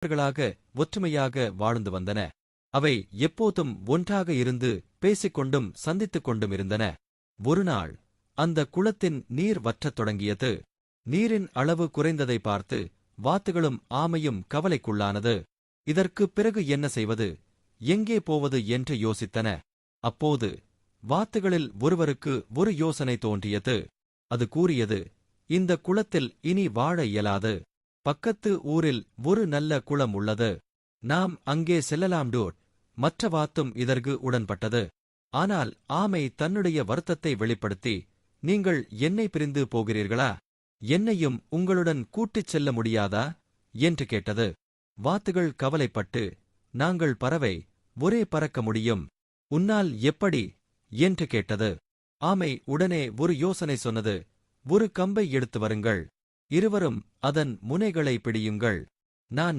அவர்களாக ஒற்றுமையாக வாழ்ந்து வந்தன. அவை எப்போதும் ஒன்றாக இருந்து பேசிக்கொண்டும் சந்தித்துக் கொண்டும் இருந்தன. ஒருநாள் அந்த குளத்தின் நீர் வற்றத் தொடங்கியது. நீரின் அளவு குறைந்ததை பார்த்து வாத்துகளும் ஆமையும் கவலைக்குள்ளானது. இதற்குப் பிறகு என்ன செய்வது, எங்கே போவது என்று யோசித்தன. அப்போது வாத்துகளில் ஒருவருக்கு ஒரு யோசனை தோன்றியது. அது கூறியது, இந்த குளத்தில் இனி வாழ இயலாது. பக்கத்து ஊரில் ஒரு நல்ல குளம் உள்ளது. நாம் அங்கே செல்லலாம்டோட். மற்ற வாத்தும் இதற்கு உடன்பட்டது. ஆனால் ஆமை தன்னுடைய வருத்தத்தை வெளிப்படுத்தி, நீங்கள் என்னை பிரிந்து போகிறீர்களா? என்னையும் உங்களுடன் கூட்டிச் செல்ல முடியாதா என்று கேட்டது. வாத்துகள் கவலைப்பட்டு, நாங்கள் பறவை, ஒரே பறக்க முடியும். உன்னால் எப்படி என்று கேட்டது. ஆமை உடனே ஒரு யோசனை சொன்னது. ஒரு கம்பை எடுத்து வருங்கள். இருவரும் அதன் முனைகளை பிடியுங்கள். நான்